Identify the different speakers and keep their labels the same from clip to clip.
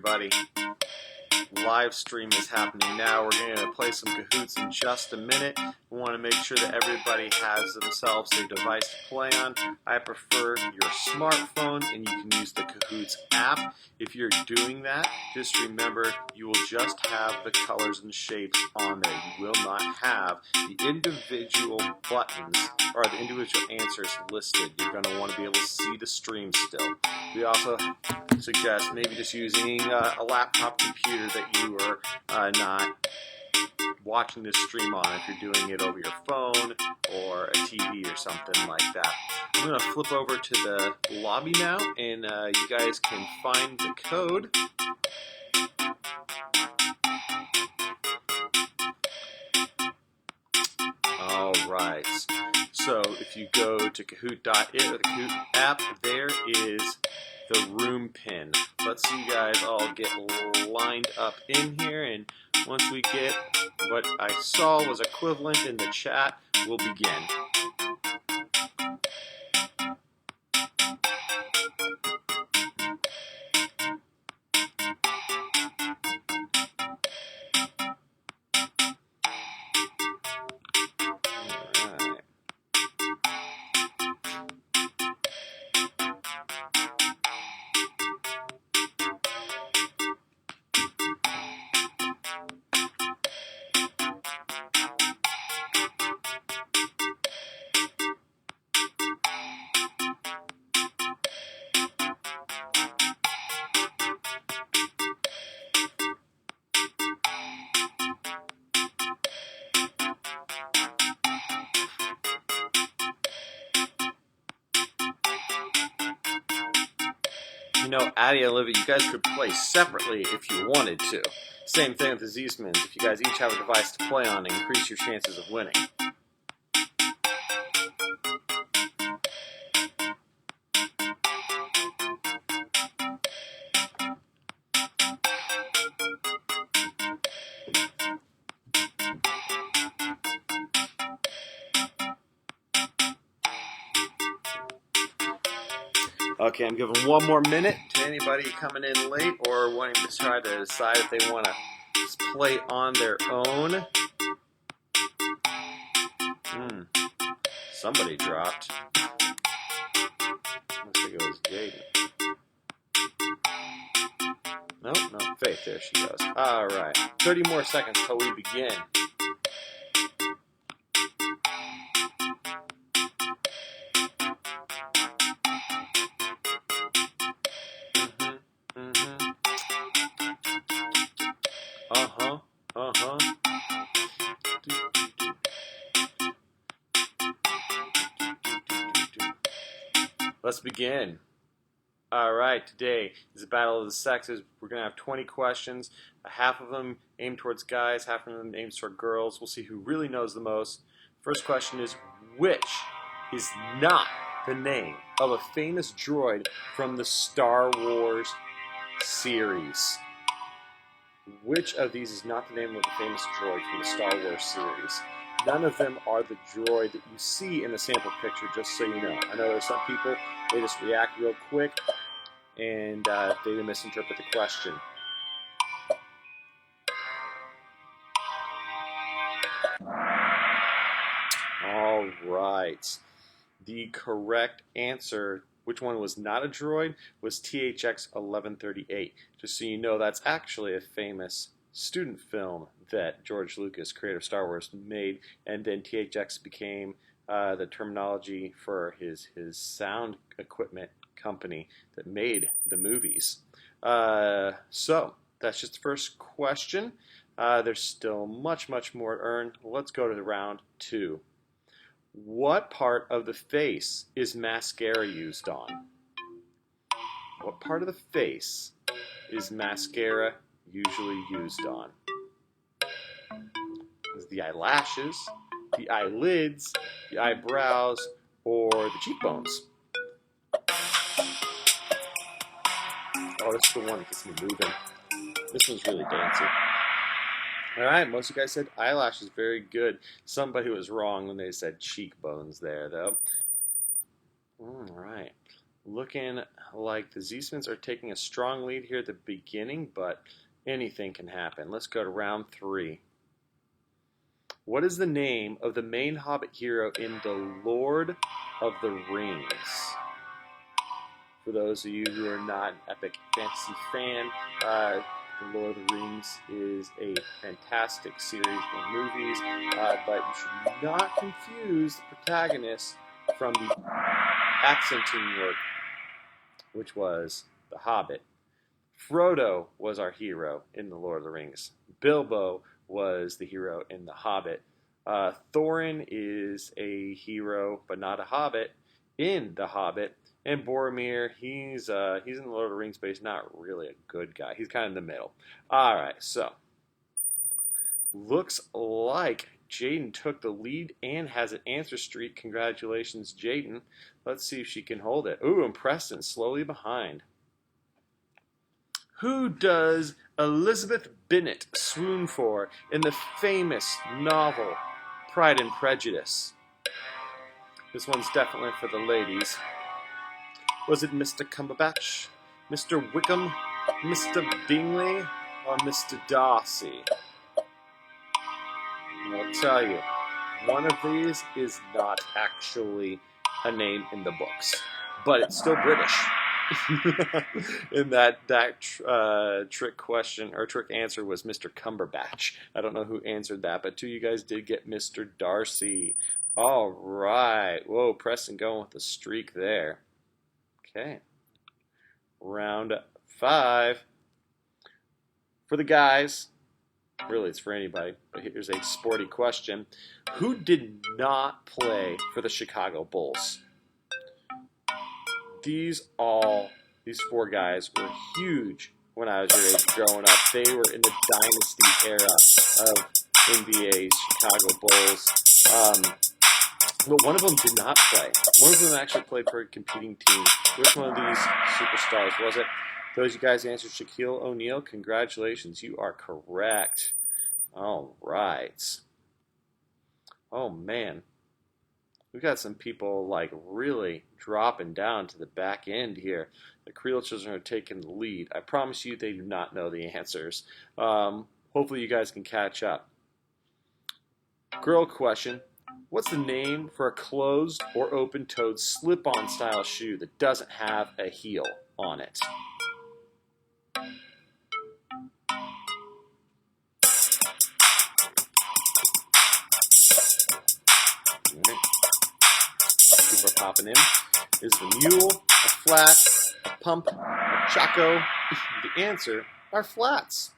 Speaker 1: everybody. Live stream is happening now. We're going to play some Kahoots in just a minute. We want to make sure that everybody has themselves their device to play on. I prefer your smartphone, and you can use the Kahoots app. If you're doing that, just remember you will just have the colors and shapes on there. You will not have the individual buttons or the individual answers listed. You're going to want to be able to see the stream still. We also suggest maybe just using a laptop computer that you are not watching this stream on, if you're doing it over your phone or a TV or something like that. I'm going to flip over to the lobby now, and you guys can find the code. Alright, so if you go to Kahoot.it or the Kahoot app, there is the room pin. Let's see you guys all get lined up in here, and once we get what I saw was equivalent in the chat, we'll begin. You know, Addie and Olivia, you guys could play separately if you wanted to. Same thing with the Ziesmans. If you guys each have a device to play on, increase your chances of winning. Okay, I'm giving one more minute to anybody coming in late or wanting to try to decide if they want to play on their own. Somebody dropped. Looks like it was Jaden. Nope, no, Faith, there she goes. Alright, 30 more seconds till we begin. Let's begin. Alright, today is the Battle of the Sexes. We're going to have 20 questions. Half of them aimed towards guys, half of them aimed toward girls. We'll see who really knows the most. First question is, which is not the name of a famous droid from the Star Wars series? Which of these is not the name of a famous droid from the Star Wars series? None of them are the droid that you see in the sample picture, just so you know. I know there's some people, they just react real quick, and they misinterpret the question. All right. The correct answer, which one was not a droid, was THX 1138. Just so you know, that's actually a famous student film that George Lucas, creator of Star Wars, made, and then THX became the terminology for his sound equipment company that made the movies. So that's just the first question. There's still much more to earn. Let's go to round 2. What part of the face is mascara used on? What part of the face is mascara usually used on? Is it the eyelashes, the eyelids, the eyebrows, or the cheekbones? Oh, this is the one that gets me moving. This one's really dancing. Alright, most of you guys said eyelashes. Very good. Somebody was wrong when they said cheekbones there, though. Alright. Looking like the Z-Smiths are taking a strong lead here at the beginning, but anything can happen. Let's go to round 3. What is the name of the main Hobbit hero in The Lord of the Rings? For those of you who are not an epic fantasy fan, The Lord of the Rings is a fantastic series of movies, but you should not confuse the protagonist from the accenting work, which was The Hobbit. Frodo was our hero in The Lord of the Rings. Bilbo was the hero in The Hobbit. Thorin is a hero, but not a hobbit, in The Hobbit. And Boromir, he's in The Lord of the Rings, but he's not really a good guy. He's kind of in the middle. All right, so looks like Jaden took the lead and has an answer streak. Congratulations, Jaden. Let's see if she can hold it. Ooh, and Preston slowly behind. Who does Elizabeth Bennet swoon for in the famous novel Pride and Prejudice? This one's definitely for the ladies. Was it Mr. Cumberbatch, Mr. Wickham, Mr. Bingley, or Mr. Darcy? I'll tell you, one of these is not actually a name in the books, but it's still British. And that trick question or trick answer was Mr. Cumberbatch. I don't know who answered that, but 2 of you guys did get Mr. Darcy. All right. Whoa, Preston going with the streak there. Okay. Round 5. For the guys, really it's for anybody, but here's a sporty question. Who did not play for the Chicago Bulls? These 4 guys were huge when I was your age growing up. They were in the dynasty era of NBA's Chicago Bulls. But one of them did not play. One of them actually played for a competing team. Which one of these superstars was it? Those you guys answered Shaquille O'Neal. Congratulations, you are correct. All right. Oh, man. We've got some people like really dropping down to the back end here. The Creel children are taking the lead. I promise you they do not know the answers. Hopefully you guys can catch up. Girl question. What's the name for a closed or open-toed slip-on style shoe that doesn't have a heel on it? Right. People are popping in. Is it a mule, a flat, a pump, a choco? The answer are flats.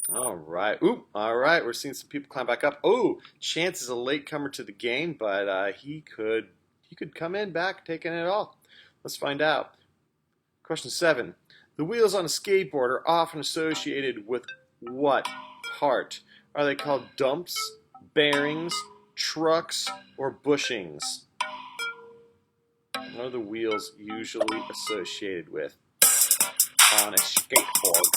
Speaker 1: All right. Oop. All right. We're seeing some people climb back up. Oh, Chance is a latecomer to the game, but he could come in back taking it all. Let's find out. Question 7. The wheels on a skateboard are often associated with what part? Are they called dumps, bearings, trucks, or bushings? What are the wheels usually associated with on a skateboard?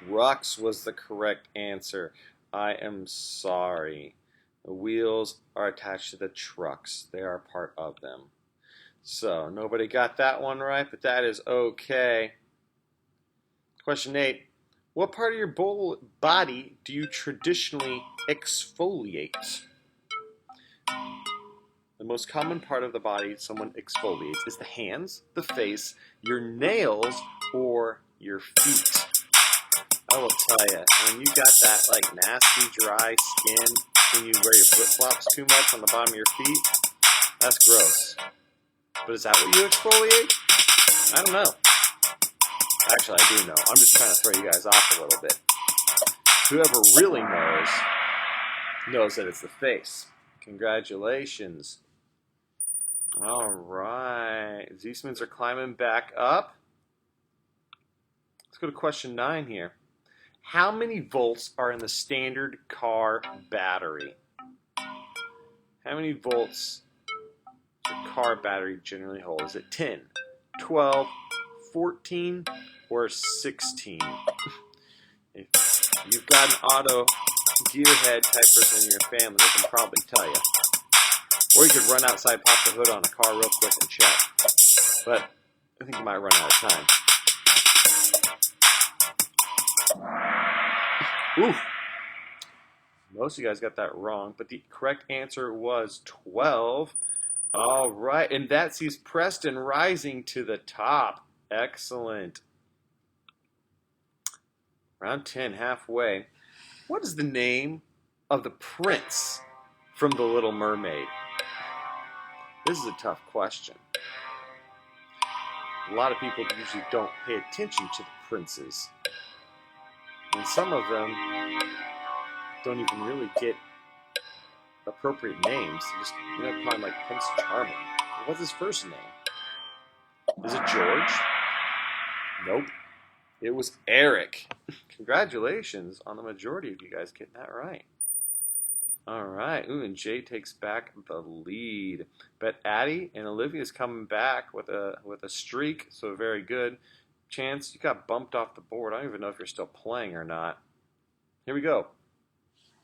Speaker 1: Trucks was the correct answer. I am sorry. The wheels are attached to the trucks. They are part of them. So, nobody got that one right, but that is okay. Question 8. What part of your body do you traditionally exfoliate? The most common part of the body someone exfoliates is the hands, the face, your nails, or your feet. I will tell you, when you got that like nasty dry skin when you wear your flip-flops too much on the bottom of your feet, that's gross. But is that what you exfoliate? I don't know. Actually, I do know. I'm just trying to throw you guys off a little bit. Whoever really knows that it's the face. Congratulations. All right. Z-Smiths are climbing back up. Let's go to question 9 here. How many volts are in the standard car battery? How many volts does a car battery generally hold? Is it 10, 12, 14, or 16? If You've got an auto gearhead type person in your family that can probably tell you. Or you could run outside, pop the hood on a car real quick and check. But I think you might run out of time. Ooh. Most of you guys got that wrong, but the correct answer was 12. All right, and that sees Preston rising to the top. Excellent. Round 10, halfway. What is the name of the prince from The Little Mermaid? This is a tough question. A lot of people usually don't pay attention to the princes. And some of them don't even really get appropriate names. They just call him like Prince Charming. What's his first name? Is it George? Nope. It was Eric. Congratulations on the majority of you guys getting that right. All right. Ooh, and Jay takes back the lead. But Addie and Olivia's coming back with a streak, so very good. Chance, you got bumped off the board. I don't even know if you're still playing or not. Here we go.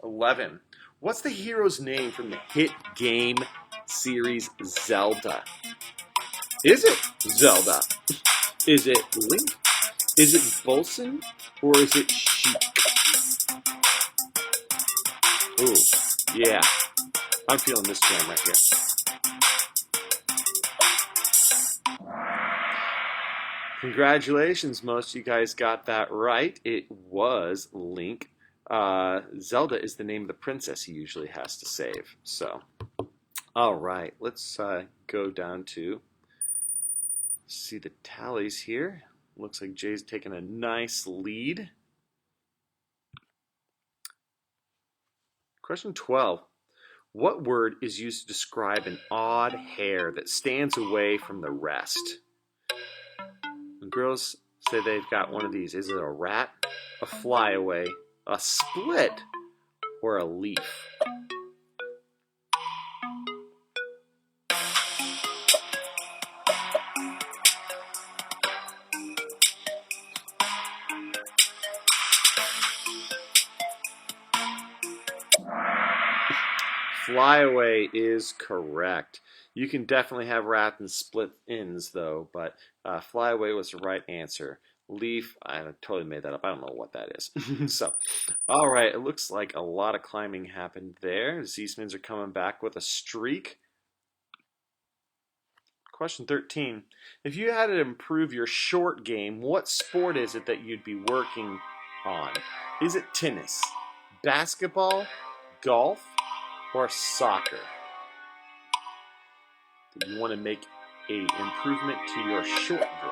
Speaker 1: 11. What's the hero's name from the hit game series Zelda? Is it Zelda? Is it Link? Is it Bolson? Or is it Sheik? Ooh, yeah. I'm feeling this jam right here. Congratulations, most of you guys got that right. It was Link. Zelda is the name of the princess he usually has to save. So, all right, let's go down to see the tallies here. Looks like Jay's taking a nice lead. Question 12. What word is used to describe an odd hair that stands away from the rest? The girls say they've got one of these. Is it a rat, a flyaway, a split, or a leaf? Flyaway is correct. You can definitely have rat and split ends, though, but flyaway was the right answer. Leaf, I totally made that up. I don't know what that is. So, all right, it looks like a lot of climbing happened there. Z-Smins are coming back with a streak. Question 13. If you had to improve your short game, what sport is it that you'd be working on? Is it tennis, basketball, golf, or soccer? Do you want to make an improvement to your short game?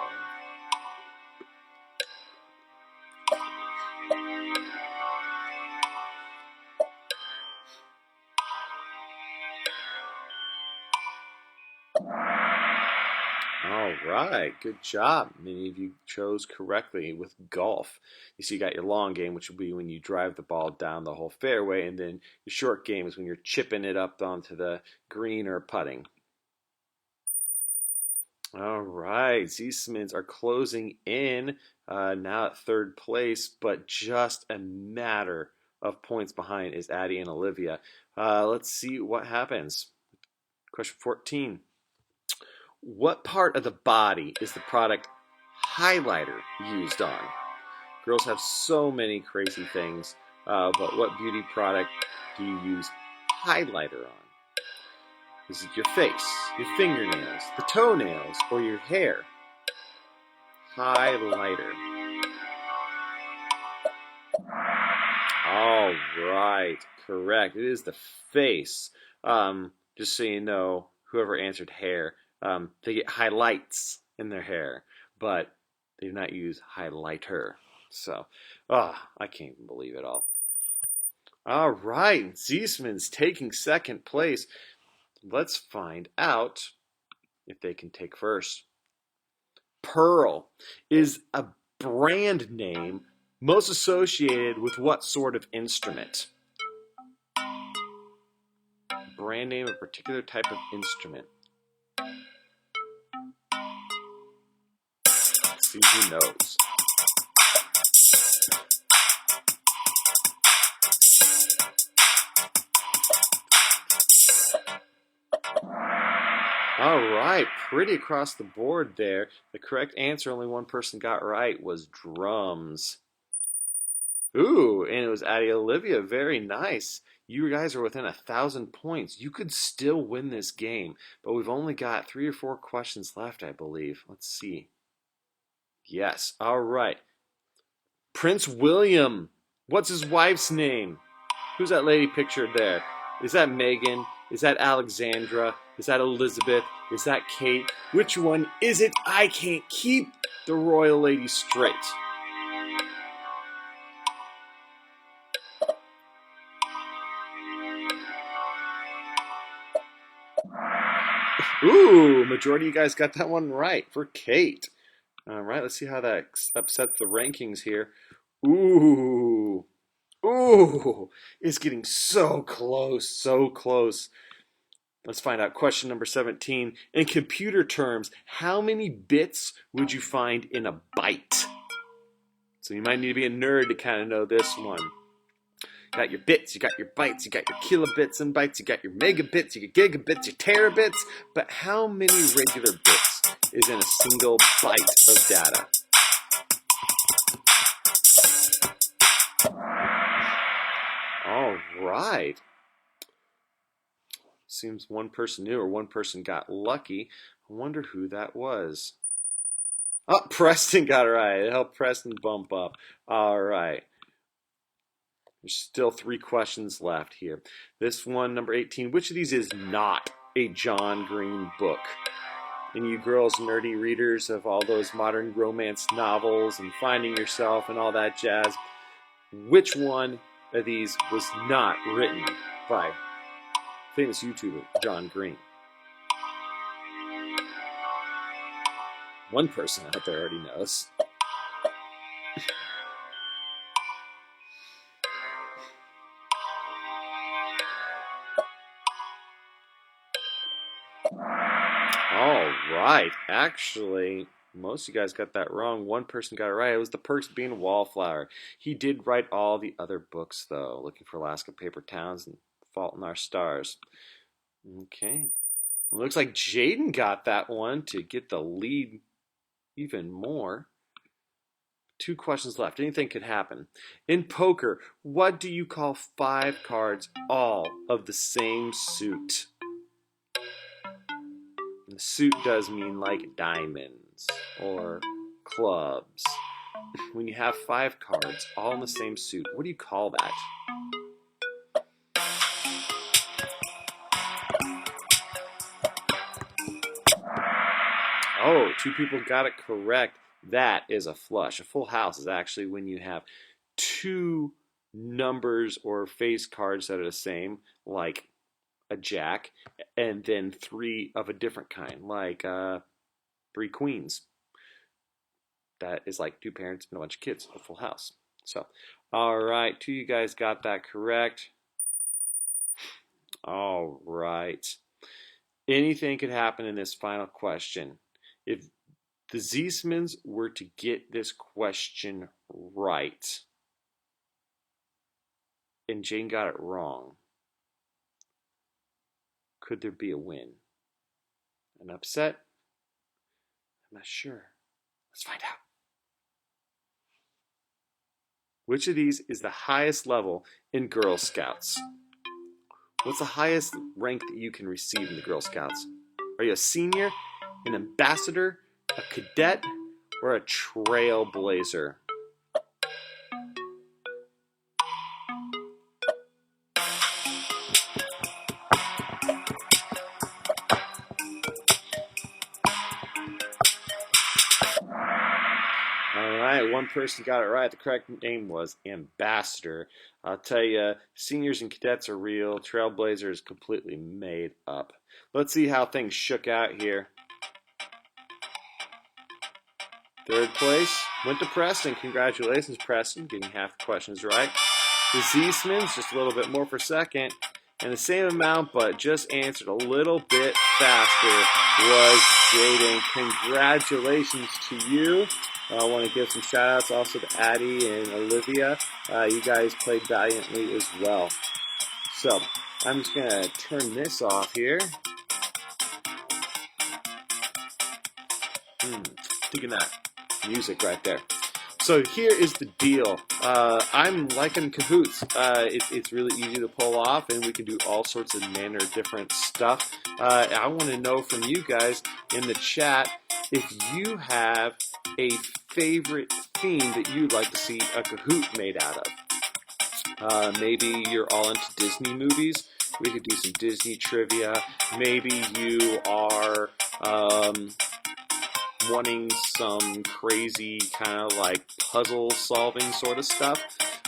Speaker 1: All right, good job. Many of you chose correctly with golf. You see, you got your long game, which will be when you drive the ball down the whole fairway, and then your short game is when you're chipping it up onto the green or putting. All right, Z-Smins are closing in now at third place, but just a matter of points behind is Addie and Olivia. Let's see what happens. Question 14. What part of the body is the product highlighter used on? Girls have so many crazy things, but what beauty product do you use highlighter on? Is it your face, your fingernails, the toenails, or your hair? Highlighter. All right, correct. It is the face. Just so you know, whoever answered hair, they get highlights in their hair, but they do not use highlighter. So, I can't even believe it all. All right, Z-Smins taking second place. Let's find out if they can take first. Pearl is a brand name most associated with what sort of instrument? Brand name of a particular type of instrument. Let's see who knows. All right, pretty across the board there. The correct answer, only one person got right, was drums. Ooh, and it was Addie Olivia. Very nice. You guys are within 1,000 points. You could still win this game, but we've only got 3 or 4 questions left, I believe. Let's see. Yes. All right. Prince William. What's his wife's name? Who's that lady pictured there? Is that Megan? Is that Alexandra? Is that Elizabeth? Is that Kate? Which one is it? I can't keep the royal lady straight. Ooh, majority of you guys got that one right for Kate. All right, let's see how that upsets the rankings here. Ooh, ooh, it's getting so close, so close. Let's find out. Question number 17. In computer terms, how many bits would you find in a byte? So you might need to be a nerd to kind of know this one. You got your bits, you got your bytes, you got your kilobits and bytes, you got your megabits, your gigabits, your terabits. But how many regular bits is in a single byte of data? All right. Seems one person knew or one person got lucky. I wonder who that was. Oh, Preston got it right. It helped Preston bump up. All right. There's still 3 questions left here. This one, number 18. Which of these is not a John Green book? And you girls, nerdy readers of all those modern romance novels and Finding Yourself and all that jazz, which one of these was not written by famous YouTuber John Green? One person out there already knows. All right. Actually, most of you guys got that wrong. One person got it right. It was The Perks of Being a Wallflower. He did write all the other books, though. Looking for Alaska Paper Towns and Fault in Our Stars. Okay. It looks like Jaden got that one to get the lead even more. 2 questions left. Anything could happen. In poker, what do you call 5 cards all of the same suit? And the suit does mean like diamonds or clubs. When you have 5 cards all in the same suit, what do you call that? Oh, 2 people got it correct. That is a flush. A full house is actually when you have 2 numbers or face cards that are the same, like a jack, and then 3 of a different kind, like 3 queens. That is like 2 parents and a bunch of kids, a full house. So, all right, 2 of you guys got that correct. All right. Anything could happen in this final question. If the Ziesmans were to get this question right, and Jane got it wrong, could there be a win? An upset? I'm not sure. Let's find out. Which of these is the highest level in Girl Scouts? What's the highest rank that you can receive in the Girl Scouts? Are you a senior, an ambassador, a cadet, or a trailblazer? All right, one person got it right. The correct name was ambassador. I'll tell you, seniors and cadets are real. Trailblazer is completely made up. Let's see how things shook out here. 3rd place went to Preston. Congratulations, Preston, getting half the questions right. The Ziesmans, just a little bit more for 2nd. And the same amount, but just answered a little bit faster, was Jaden. Congratulations to you. I want to give some shout outs also to Addie and Olivia. You guys played valiantly as well. So I'm just going to turn this off here. Digging that music right there. So here is the deal. I'm liking Kahoots. It's really easy to pull off, and we can do all sorts of manner of different stuff. I want to know from you guys in the chat if you have a favorite theme that you'd like to see a Kahoot made out of. Maybe you're all into Disney movies. We could do some Disney trivia. Maybe you are wanting some crazy kind of like puzzle solving sort of stuff.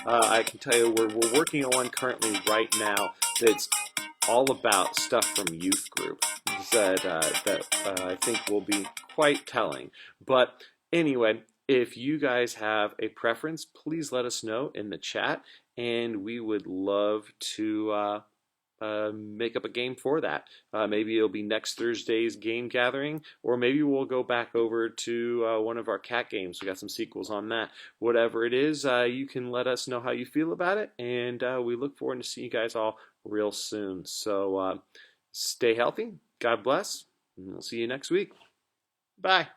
Speaker 1: I can tell you we're working on one currently right now that's all about stuff from youth group that I think will be quite telling. But anyway, if you guys have a preference, please let us know in the chat, and we would love to make up a game for that. Maybe it'll be next Thursday's game gathering, or maybe we'll go back over to one of our cat games. We got some sequels on that. Whatever it is, you can let us know how you feel about it, and we look forward to seeing you guys all real soon. So stay healthy, God bless, and we'll see you next week. Bye.